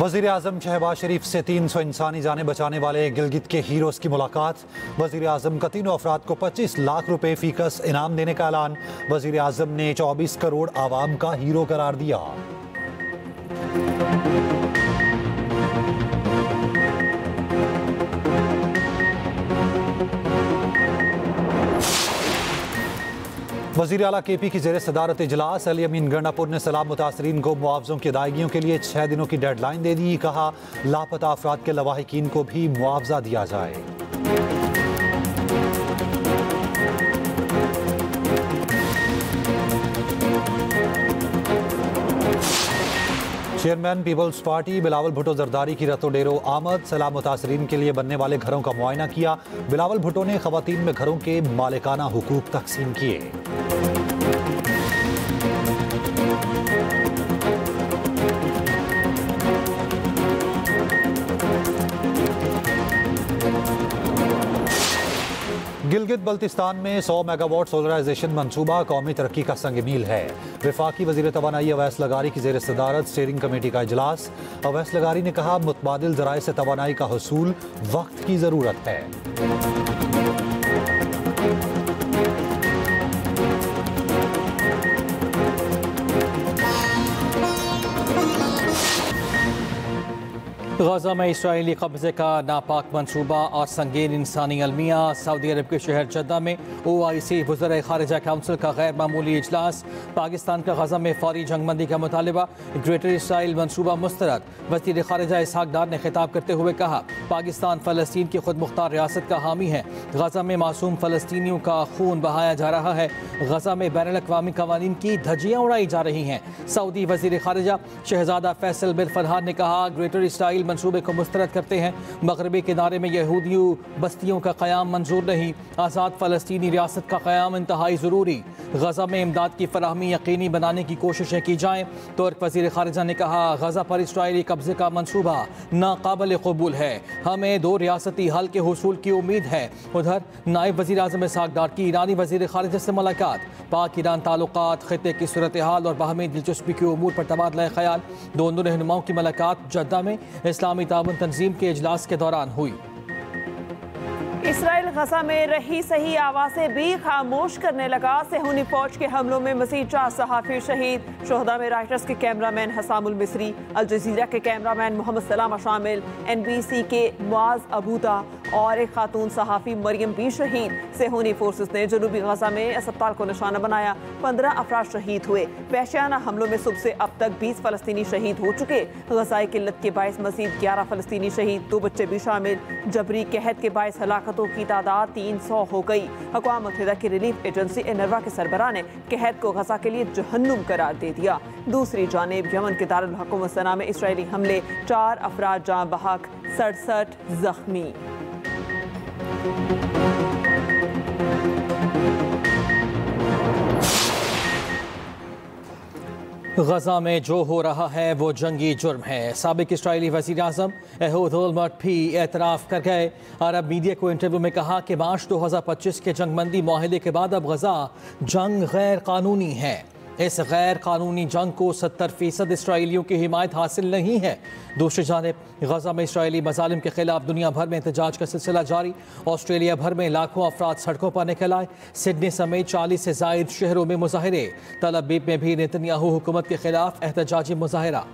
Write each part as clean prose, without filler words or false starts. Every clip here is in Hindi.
वज़ीर आज़म शहबाज शरीफ से 300 इंसानी जानें बचाने वाले गिलगित के हीरोज की मुलाकात। वज़ीर आज़म का तीनों अफराद को 25 लाख रुपए फीकस इनाम देने का ऐलान। वज़ीर आज़म ने 24 करोड़ आवाम का हीरो करार दिया। वज़ीर आला KP की ज़ेर सदारत इजलास। अली अमीन गंडापुर ने सैलाब मुतासरीन को मुआवजों की अदायगियों के लिए 6 दिनों की डेडलाइन दे दी। कहा लापता अफराद के लवाहिकीन को भी मुआवजा दिया जाए। Chairman peoples party Bilawal Bhutto Zardari की रतो डेरो आमद। सैलाब मुतासरीन के लिए बनने वाले घरों का मुआयना किया। बिलावल भुट्टो ने खवातीन में घरों के मालिकाना हुकूक तकसीम किए। गिलगित बल्तिस्तान में 100 मेगावाट सोलराइजेशन मंसूबा कौमी तरक्की का संग मील है। वफाकी वज़ीर तवानाई अवैस लगारी की ज़ेर सदारत स्टीयरिंग कमेटी का इजलास। अवैस लगारी ने कहा मुतबादिल ज़राए से तवानाई का हुसूल वक्त की ज़रूरत है। गजा में इसराइली कब्जे का नापाक मनसूबा और संगीन इंसानी अलमिया। सऊदी अरब के शहर जद्दा में OIC वज़ीर ख़ारिजा काउंसिल का गैर मामूली इजलास। पाकिस्तान का गजा में फौरी जंगबंदी का मुतालिबा। ग्रेटर इसराइल मनसूबा मुस्तरद। वज़ीर ख़ारिजा इसहाक डार ने खिताब करते हुए कहा पाकिस्तान फ़लस्तीन की खुद मुख्तार रियासत का हामी है। गजा में मासूम फ़लस्तीनियों का खून बहाया जा रहा है। गजा में बैनुल अक़वामी क़वानीन की धज्जियाँ उड़ाई जा रही हैं। सऊदी वज़ीर ख़ारिजा शहज़ादा फैसल बिन फरहान ने कहा ग्रेटर इसराइल मंसूबे को मुस्तरद करते हैं। मगरबी किनारे में यहूदी बस्तियों का क़याम मंजूर नहीं। आज़ाद फ़लस्तीनी रियासत का क़याम इंतहाई ज़रूरी। गजा में इमदाद की फराहमी यकीनी बनाने की कोशिशें की जाएँ। तुर्क वज़ीर ख़ारिजा ने कहा गजा पर इसराइली कब्जे का मंसूबा नाकाबिल कबूल है। हमें 2 रियासती हल के हुसूल की उम्मीद है। उधर नायब वज़ीर आज़म इसहाक डार की ईरानी वज़ीर ख़ारिजा से मुलाकात। पाक ईरान ताल्लुकात, खित्ते की सूरत हाल और बाहमी दिलचस्पी के उमूर पर तबादला ख्याल। दोनों रहनुमाओं की मुलाकात जद्दा में इस्लामी ताउन तंजीम के इजलास के दौरान हुई। इसराइल गजा में रही सही आवाज़ें भी खामोश करने लगा। सेहूनी फौज के हमलों में मज़ीद 4 सहाफ़ी शहीद। शोहदा में राइटर्स के कैमरामैन हसामुल मिस्री, अल जज़ीरा के कैमरामैन मोहम्मद सलामा शामिल, NBC के मुआज़ अबूदा और एक खातून सहाफ़ी मरियम भी शहीद। सेहूनी फोर्सेस ने जनूबी गजा में अस्पताल को निशाना बनाया। 15 अफराद शहीद हुए। वहशियाना हमलों में सुबह से अब तक 20 फ़लस्तीनी शहीद हो चुके। गज़ाई किल्लत के बायस मज़ीद 11 फ़लस्तीनी शहीद, 2 बच्चे भी शामिल। जबरी कहत के बायस हलाकतों की तादाद 300 हो गई। अक़वाम मुत्तहिदा की रिलीफ एजेंसी UNRWA के सरबराह ने कहत को गजा के लिए जहन्नुम करार दे दिया। दूसरी जानिब यमन के दारुल हुकूमत सना में इसराइली हमले, 4 अफराद जाँ बहक, 67 जख्मी। गजा में जो हो रहा है वो जंगी जुर्म है। साबिक इसराइली वज़ीर आज़म एहूद ओलमर्ट भी एतराफ़ कर गए। अरब मीडिया को इंटरव्यू में कहा कि मार्च 2025 के जंगबंदी माहिदे के बाद अब गजा जंग गैर कानूनी है। इस गैर कानूनी जंग को 70% इसराइलियों की हिमायत हासिल नहीं है। दूसरी जानिब गजा में इसराइली मज़ालिम के खिलाफ दुनिया भर में एहतजाज का सिलसिला जारी। ऑस्ट्रेलिया भर में लाखों अफराद सड़कों पर निकल आए। सिडनी समेत 40 से ज़ायद शहरों में मुजाहरे। तल अबीब में भी नेतन्याहू हुकूमत के खिलाफ एहतजाजी मुजाहरा।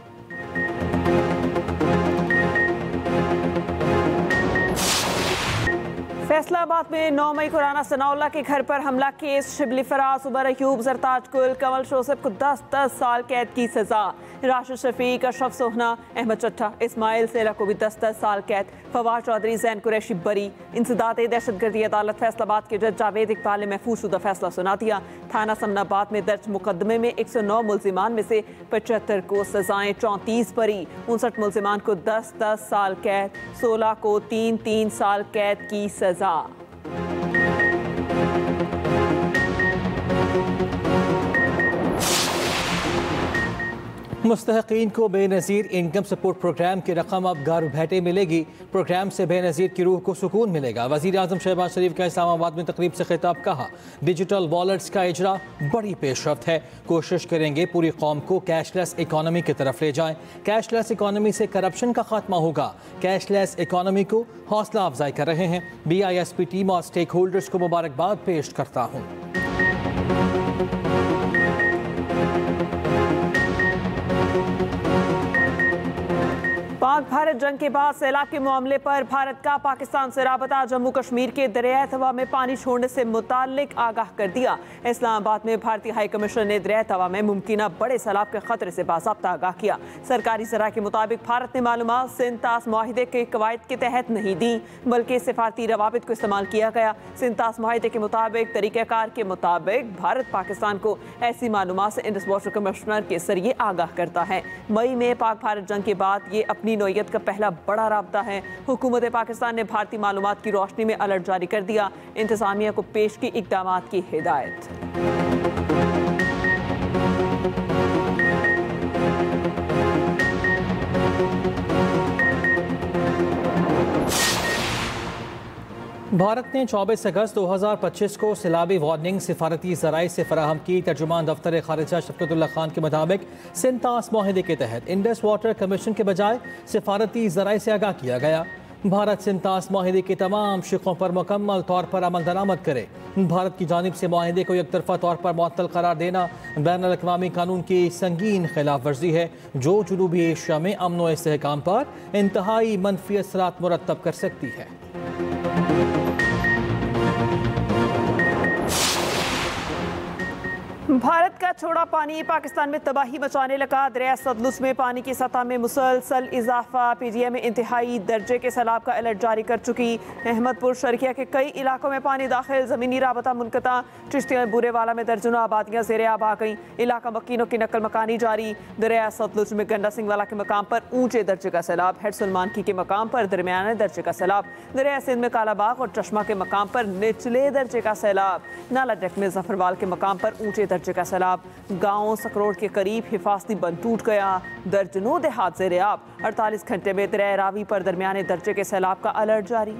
फैसलाबाद में 9 मई को राना सनाउल्लाह के घर पर हमला केस। शिबली फराज, उमर अयूब, जरताज कुल, कमल शोसफ को 10-10 साल कैद की सजा। राशिद शफीक, अशरफ सोहना, अहमद चट्टा, इस्माइल सेला को भी 10-10 साल कैद। फवाद चौधरी, जैन कुरैशी बरी। इंसदाद दहशतगर्दी अदालत फैसलाबाद के जज जावेद इकबाल ने महफूज शुदा फैसला सुना दिया। थाना समनाबाद में दर्ज मुकदमे में 109 मुल्जिमान में से 75 को सजाएं, 34 बरी। 59 मुल्जिमान को 10-10 साल कैद, 16 को 3-3 साल कैद की सजा। मुस्तहक़ीन को बेनज़ीर इनकम सपोर्ट प्रोग्राम की रकम अब घर बैठे मिलेगी। प्रोग्राम से बेनज़ीर की रूह को सुकून मिलेगा। वज़ीर आज़म शहबाज शरीफ का इस्लामाबाद में तकरीब से खिताब। कहा, डिजिटल वॉलेट्स का इजरा बड़ी पेशरफ्त है। कोशिश करेंगे पूरी कौम को कैशलेस इकॉनमी की तरफ ले जाएं। कैशलेस इकॉनमी से करप्शन का खात्मा होगा। कैशलेस इकॉनमी को हौसला अफजाई कर रहे हैं। BISP टीम और स्टेक होल्डर्स को मुबारकबाद पेश करता हूँ। पाक भारत जंग के बाद सैलाब के मामले पर भारत का पाकिस्तान से राबता। जम्मू कश्मीर के दरियाई तवा में पानी छोड़ने से मुताल्लिक आगाह कर दिया। इस्लामाबाद में भारतीय हाई कमीशन ने दरियाई तवा में मुमकिन बड़े सैलाब के खतरे से बाज़ाब्ता आगाह किया। सरकारी ज़राए के मुताबिक भारत ने मालूमात सिंतास माहिदे के कवायद के तहत नहीं दी, बल्कि सिफारती रवाबित को इस्तेमाल किया गया। सिंतास माहिदे के मुताबिक तरीक़ाकार के मुताबिक भारत पाकिस्तान को ऐसी मालूमात से इंडस वाटर कमिश्नर के जरिए आगाह करता है। मई में पाक भारत जंग के बाद ये अपनी नौयत का पहला बड़ा राब्ता है। हुकूमत पाकिस्तान ने भारतीय मालूमात की रोशनी में अलर्ट जारी कर दिया। इंतजामिया को पेश की इक़दामात की हिदायत। भारत ने 24 अगस्त 2025 को सैलाबी वार्निंग सिफारती ज़राए से फराहम की। तर्जुमान दफ्तर खारिजा शफ़क़तुल्लाह खान के मुताबिक सिंतास माहिदे के तहत इंडस वाटर कमीशन के बजाय सिफारती ज़राए से आगाह किया गया। भारत सिंतास माहिदे के तमाम शिकों पर मुकम्मल तौर पर अमल दरामद करे। भारत की जानिब से माहिदे को एक तरफा तौर पर मुअत्तल करार देना बैनुल अक़वामी कानून की संगीन खिलाफ वर्जी है, जो जनूबी एशिया में अमन व इस्तेहकाम पर इंतहाई मनफी असरात मुरतब कर सकती है। भारत का छोड़ा पानी पाकिस्तान में तबाही मचाने लगा। दरिया सतलुज में पानी की सतह में मुसलसल इजाफा। PGI में इंतहाई दर्जे के सैलाब का अलर्ट जारी कर चुकी। अहमदपुर शर्किया के कई इलाकों में पानी दाखिल। ज़मीनी राबता मुनक़ता। चिश्तिया बुरेवाला में दर्जनों आबादियाँ ज़ेरे आब आ गईं। इलाका मकीनों की नकल मकानी जारी। दरिया सतलुज में गंडा सिंह वाला के मकाम पर ऊँचे दर्जे का सैलाब। हेड सलमान की के मकाम पर दरमियाने दर्जे का सैलाब। दरिया सिंध में कालाबाग और चश्मा के मकाम पर निचले दर्जे का सैलाब। नाला डेक में जफरवाल के मकाम पर ऊँचे दर्जे का सैलाब। गांव सकरोड़ के करीब हिफाजती बंद टूट गया। दर्जनों देहात ज़ेरे आब। 48 घंटे में दरिया रावी पर दरमियाने दर्जे के सैलाब का अलर्ट जारी।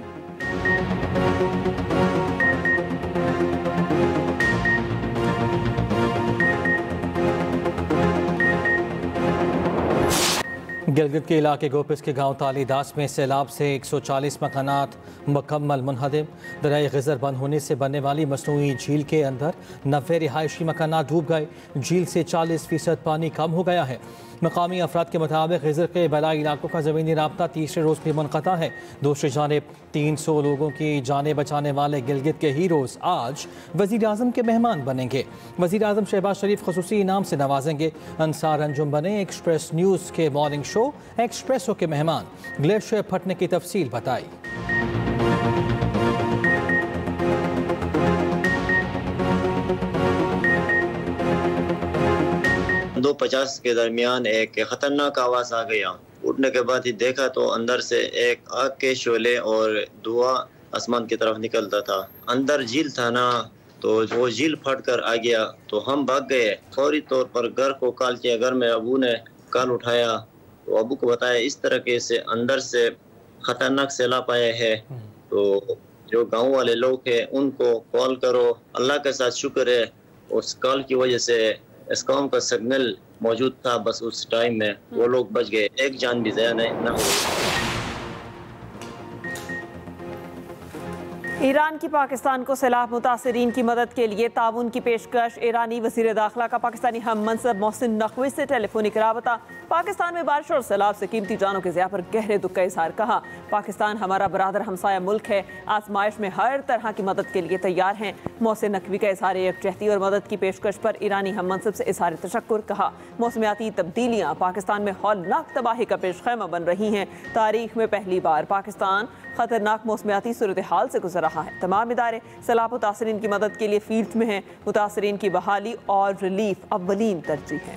गिलगित के इलाके गोपिस के गांव तालीदास में सैलाब से 140 मकानात मुकम्मल मुनहदिम। दरियाई ग़िज़र बंद होने से बनने वाली मसनूई झील के अंदर 90 रिहायशी मकानात डूब गए। झील से 40% पानी कम हो गया है। मकामी अफराद के मुताबिक ग़िज़र के बलाई इलाकों का ज़मीनी राब्ता तीसरे रोज़ भी मुनक़ता है। दूसरी जानिब 300 लोगों की जानें बचाने वाले गिलगित के हीरोज़ आज वज़ीर आज़म के मेहमान बनेंगे। वज़ीर आज़म शहबाज शरीफ ख़ुसूसी इनाम से नवाजेंगे। अंसार अंजुम बने एक्सप्रेस न्यूज़ के मॉर्निंग शो एक्सप्रेसो के मेहमान। ग्लेशियर फटने की तफसील बताई। 2:50 के दरमियान एक खतरनाक आवाज़ आ गया। उठने के बाद ही देखा तो अंदर से एक आग के शोले और धुआं आसमान की तरफ निकलता था। अंदर झील था ना, तो वो झील फट कर आ गया तो हम भाग गए। फौरी तौर पर घर को कॉल किया। घर में अबू ने कॉल उठाया तो अबू को बताया इस तरह से अंदर से खतरनाक सैलाब आया है, तो जो गांव वाले लोग हैं उनको कॉल करो। अल्लाह के साथ शुक्र है उस कॉल की वजह से इस कौम का सिग्नल मौजूद था। बस उस टाइम में वो लोग बच गए, एक जान भी ज़ाया न हुई। ईरान की पाकिस्तान को सैलाब मुतासरीन की मदद के लिए ताउन की पेशकश। ईरानी वज़ीर दाखिला का पाकिस्तानी हम मनसब मोहसिन नकवी से टेलीफोनिक राबता। पाकिस्तान में बारिश और सैलाब से कीमती जानों के ज़िया पर गहरे दुख का इजहार। कहा, पाकिस्तान हमारा बरादर हमसाया मुल्क है, आजमाइश में हर तरह की मदद के लिए तैयार हैं। मोहसिन नकवी का इजहार यकजहती और मदद की पेशकश पर ईरानी हम मनसब से इजहार तशक्कुर। कहा, मौसमियाती तब्दीलियाँ पाकिस्तान में हौलनाक तबाही का पेश खैमा बन रही हैं। तारीख में पहली बार पाकिस्तान खतरनाक मौसमियाती सूरत हाल से गुजर रहा है। तमाम इदारे सैलाब मुतासरीन की मदद के लिए फील्ड में हैं। मुतासरीन की बहाली और रिलीफ अव्वलीन तरजीह है।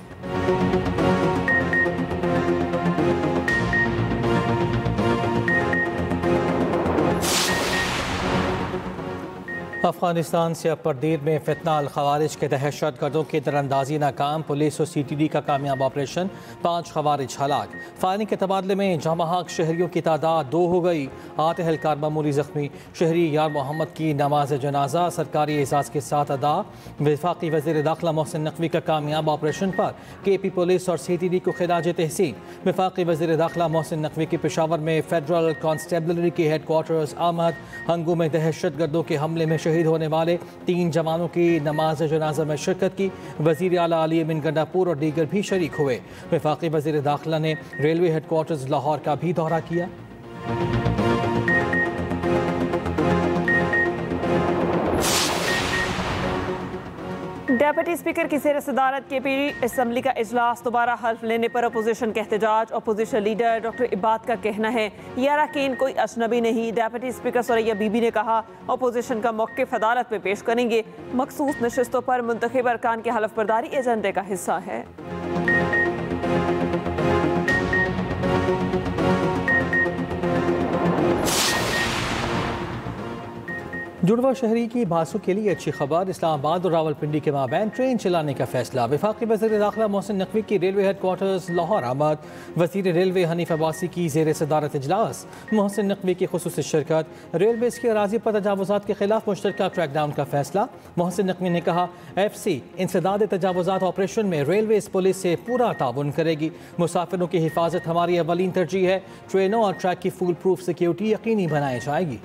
अफगानिस्तान से अब परदेर में फितना अल खवारिज के दहशत गर्दों की दरअंदाजी नाकाम, पुलिस और CTD का कामयाब ऑपरेशन, 5 खवारिज हलाक। फायरिंग के तबादले में जमाहक शहरियों की तादाद 2 हो गई, 8 एहलकार मामूली जख्मी। शहरी यार मोहम्मद की नमाज जनाजा सरकारी एजाज के साथ अदा। वफाकी वज़ीर दाखिला मोहसिन नकवी का कामयाब ऑपरेशन पर KP पुलिस और CTD को खिराज तहसीन। वफाकी वज़ीर दाखिला मोहसिन नकवी की पेशावर में फेडरल कॉन्स्टेबलरी के हेडक्वार्टर्स आमद। हंगू में दहशत गर्दों के हमले में शहीद होने वाले 3 जवानों की नमाज जनाजा में शिरकत की। वज़ीर आला अली अमीन गंडापुर और दीगर भी शरीक हुए। वफाकी वज़ीर दाखिला ने रेलवे हेडक्वार्टर्स लाहौर का भी दौरा किया। डेप्यूटी स्पीकर की ज़ेर सदारत KP असम्बली का इजलास, दोबारा हल्फ लेने पर अपोजिशन का एहतजाज। अपोजिशन लीडर डॉक्टर इबाद का कहना है ये अरकान कोई अजनबी नहीं। डेप्यूटी स्पीकर सुरैया बीबी ने कहा अपोजिशन का मौक़िफ़ अदालत में पेश करेंगे, मखसूस नशिस्तों पर मुंतखब अरकान की हलफ बर्दारी एजेंडे का हिस्सा है। जुड़वा शहरी की बासों के लिए अच्छी खबर, इस्लामाबाद और रावलपिंडी के माबैन ट्रेन चलाने का फैसला। वफाकी वज़ीर दाखिला मोहसिन नकवी की रेलवे हेडक्वार्टर्स लाहौर आमद। वज़ीर रेलवे हनीफ अब्बासी की ज़ेर सदारत इजलास, मोहसिन नकवी की खुसूसी शिरकत। रेलवे की अराजी पर तजावुज़ात के खिलाफ मुश्तरका क्रैकडाउन का फैसला। मोहसिन नकवी ने कहा FC इंसदाद तजावुज़ात ऑपरेशन में रेलवे पुलिस से पूरा ताउन करेगी। मुसाफिरों की हिफाजत हमारी अवलीन तरजीह है। ट्रेनों और ट्रैक की फुल प्रूफ सिक्योरिटी यकीनी बनाई जाएगी।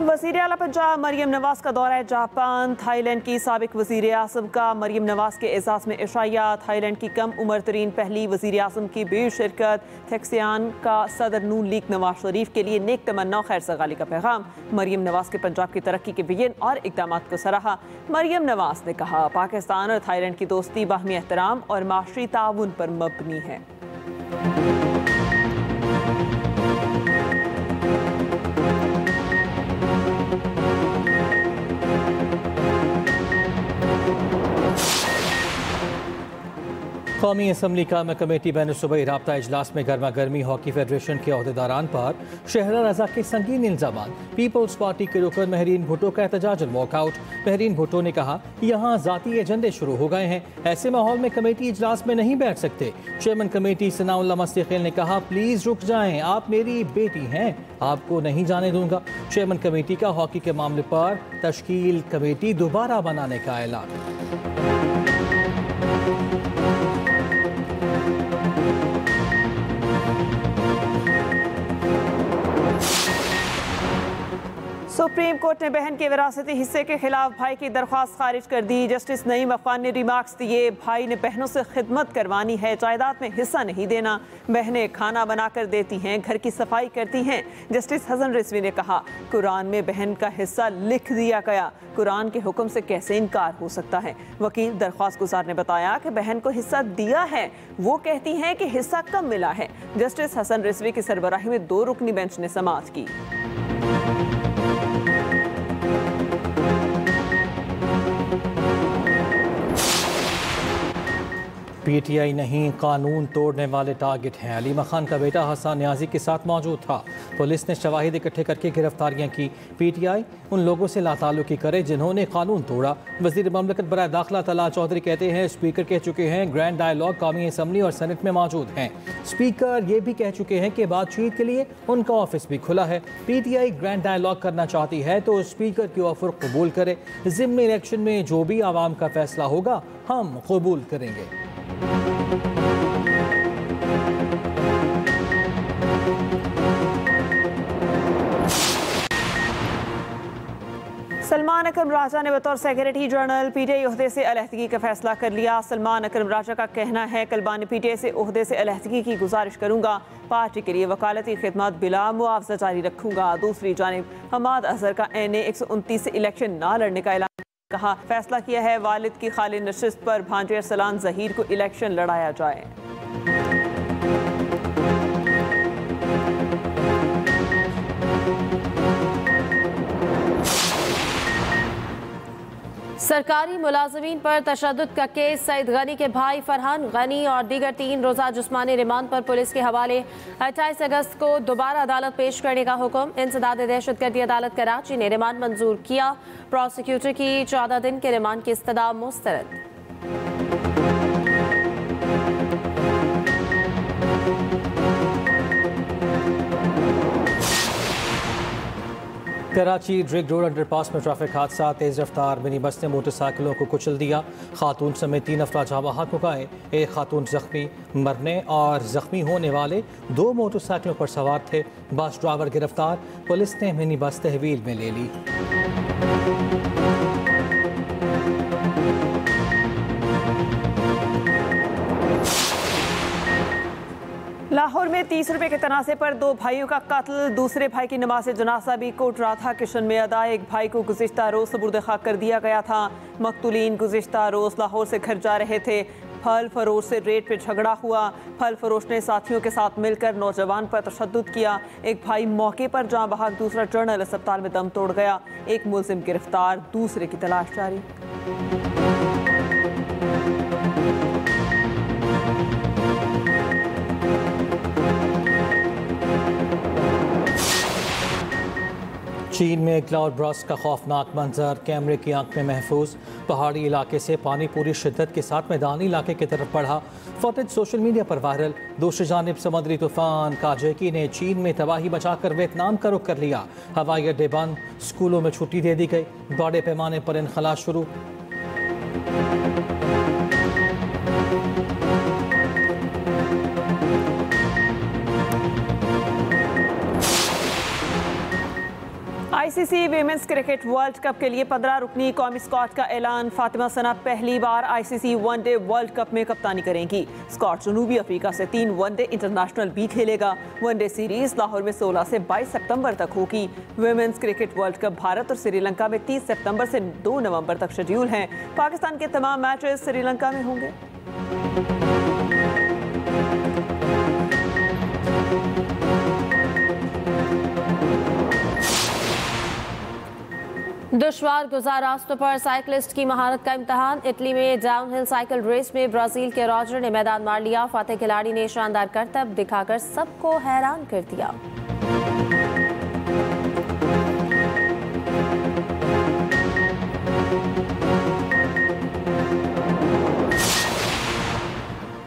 वज़ीर आला पंजाब मरियम नवाज का दौरा जापान। थाईलैंड की साबिक वज़ीर आज़म का मरियम नवाज के एजाज़ में इशाया। थाईलैंड की कम उम्र तरीन पहली वज़ीर आज़म की बेशिरकत। थेक्सियान का सदर नून लीग नवाज शरीफ के लिए नेक तमन्ना खैर सगाली का पैगाम। मरियम नवाज के पंजाब की तरक्की के विजन और इक़दामात को सराहा। मरियम नवाज ने कहा पाकिस्तान और थाईलैंड की दोस्ती बाहमी एहतराम और माशी ताउन पर मबनी है। कौमी असम्बली का कमेटी बैन सूबाई राब्ता इजलास में गर्मा गर्मी। हॉकी फेडरेशन के अहदेदारान पर शहरा रजा के संगीन इल्जाम। पीपल्स पार्टी के रुकन महरीन भुट्टो का एहतजाज वॉकआउट। महरीन भुट्टो ने कहा यहाँ जाती एजेंडे शुरू हो गए हैं, ऐसे माहौल में कमेटी इजलास में नहीं बैठ सकते। चेयरमैन कमेटी सनाउल्लाह मस्तिखिल ने कहा प्लीज रुक जाएं, आप मेरी बेटी हैं, आपको नहीं जाने दूंगा। चेयरमैन कमेटी का हॉकी के मामले पर तश्कील कमेटी दोबारा बनाने का ऐलान। सुप्रीम कोर्ट ने बहन के विरासती हिस्से के खिलाफ भाई की दरख्वास्त खारिज कर दी। जस्टिस नईम अफगान ने रिमार्क्स दिए भाई ने बहनों से खिदमत करवानी है, जायदाद में हिस्सा नहीं देना। बहनें खाना बनाकर देती हैं, घर की सफाई करती हैं। जस्टिस हसन रिजवी ने कहा कुरान में बहन का हिस्सा लिख दिया गया, कुरान के हुक्म से कैसे इनकार हो सकता है। वकील दरख्वास्त गुजार ने बताया कि बहन को हिस्सा दिया है, वो कहती हैं कि हिस्सा कम मिला है। जस्टिस हसन रिजवी की सरबराही में 2 रुकनी बेंच ने समाअत की। PTI नहीं, कानून तोड़ने वाले टारगेट हैं। अलीमा खान का बेटा हसन न्याजी के साथ मौजूद था। पुलिस ने शवाहिद इकट्ठे करके गिरफ्तारियां की। PTI उन लोगों से लाताल्लुकी करे जिन्होंने कानून तोड़ा। वज़ीर ममलकत बराए दाखिला तलाल चौधरी कहते हैं स्पीकर कह चुके हैं ग्रैंड डायलॉग कौमी असम्बली और सेनेट में मौजूद हैं। स्पीकर ये भी कह चुके हैं कि बातचीत के लिए उनका ऑफिस भी खुला है। PTI ग्रैंड डायलॉग करना चाहती है तो स्पीकर की ऑफर कबूल करे। ज़िम्नी इलेक्शन में जो भी आवाम का फैसला होगा हम कबूल करेंगे। सलमान अकरम राजा ने बतौर सेक्रेटरी जनरल PTI ओहदे से अलहदगी का फैसला कर लिया। सलमान अकरम राजा का कहना है कलबानी PTI से ओहदे से अलहदगी की गुजारिश करूंगा, पार्टी के लिए वकालती खिदमत बिला मुआवजा जारी रखूंगा। दूसरी जानिब हमाद अजहर का NA 129 से इलेक्शन ना लड़ने का ऐलान। कहा फैसला किया है वालिद की खाली नशिस्त पर भांजे अरसलान जहीर को इलेक्शन लड़ाया जाए। सरकारी मुलाजमीन पर तशद्दुद का केस, सईद गनी के भाई फरहान गनी और दीगर 3 रोज़ा जिस्मानी रिमांड पर पुलिस के हवाले। 28 अगस्त को दोबारा अदालत पेश करने का हुक्म। इंसदाद दहशतगर्दी अदालत कराची ने रिमांड मंजूर किया। प्रोसिक्यूटर की 14 दिन के रिमांड की इस्तदा मुस्तरद। कराची ड्रिग रोड अंडरपास में ट्रैफिक हादसा, तेज़ रफ्तार मिनी बस ने मोटरसाइकिलों को कुचल दिया। खातून समेत 3 अफराद जहाँ बहक हो गए। एक खातून जख्मी। मरने और जख्मी होने वाले 2 मोटरसाइकिलों पर सवार थे। बस ड्राइवर गिरफ्तार। पुलिस ने मिनी बस तहवील में ले ली। लाहौर में 30 रुपए के तनाज़े पर 2 भाइयों का कत्ल। दूसरे भाई की नमाज जनाजा भी कोटरा था किशन में अदा। एक भाई को गुज़िश्ता रोज़ सुपुर्द खाक कर दिया गया था। मकतूलीन गुज़िश्ता रोज़ लाहौर से घर जा रहे थे। फल फरोश से रेट पे झगड़ा हुआ। फल फरोश ने साथियों के साथ मिलकर नौजवान पर तशद्दुद किया। एक भाई मौके पर जहाँ बहक, दूसरा जनरल अस्पताल में दम तोड़ गया। एक मुलजिम गिरफ्तार, दूसरे की तलाश जारी। चीन में क्लाउड बर्स्ट का खौफनाक मंजर, कैमरे की आंख में महफूज। पहाड़ी इलाके से पानी पूरी शिद्दत के साथ मैदानी इलाके की तरफ बढ़ा। फुटेज सोशल मीडिया पर वायरल। दूसरी जानिब समुद्री तूफान काजेकी ने चीन में तबाही मचाकर वियतनाम का रुख कर लिया। हवाई अड्डे बंद, स्कूलों में छुट्टी दे दी गई। बड़े पैमाने पर इनखला शुरू। ICC women's cricket world cup के लिए 15 रुकनी कौमी स्क्वाड का ऐलान। फातिमा सना पहली बार आईसीसी वनडे वर्ल्ड कप में कप्तानी करेंगी। स्क्वाड जनूबी अफ्रीका से 3 वनडे इंटरनेशनल भी खेलेगा। वनडे सीरीज लाहौर में 16 से 22 सितंबर तक होगी। Women's cricket world cup Bharat और श्रीलंका में 30 सितंबर से 2 नवंबर तक शेड्यूल हैं। पाकिस्तान के तमाम मैचेस श्रीलंका में होंगे। दुश्वार गुजार रास्तों पर साइकिलिस्ट की महारत का इम्तहान। इटली में डाउनहिल साइकिल रेस में ब्राजील के रॉजर ने मैदान मार लिया। फातेह खिलाड़ी ने शानदार करतब दिखाकर सबको हैरान कर दिया।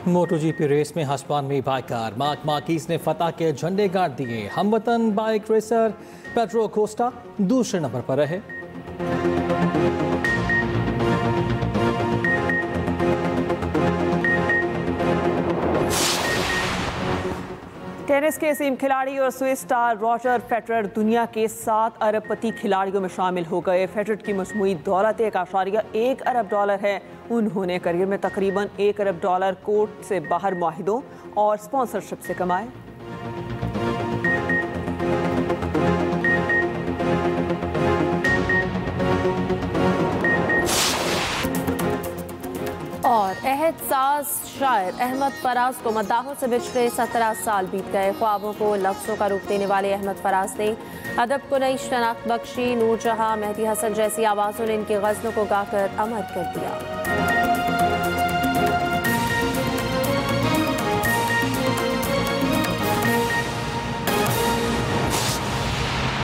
मोटोजीपी रेस में हस्पानवी बाइकर मार्क मार्किस ने फतह के झंडे गाड़ दिए। हमवतन बाइक रेसर पेड्रो कोस्टा दूसरे नंबर पर रहे। टेनिस के असीम खिलाड़ी और स्विस स्टार रॉजर फेडरर दुनिया के 7 अरबपति खिलाड़ियों में शामिल हो गए। फेडरर की मजमूई दौलत $1.1 अरब है। उन्होंने करियर में तकरीबन $1 अरब कोर्ट से बाहर मुआहिदों और स्पॉन्सरशिप से कमाए। और अहद साज शायर अहमद फराज को मद्दाहों से बिछड़े 17 साल बीत गए। ख्वाबों को लफ्ज़ों का रूप देने वाले अहमद फराज ने अदब को नई शनाख्त बख्शी। नूरजहां, मेहदी हसन जैसी आवाज़ों ने इनकी गज़लों को गाकर अमर कर दिया।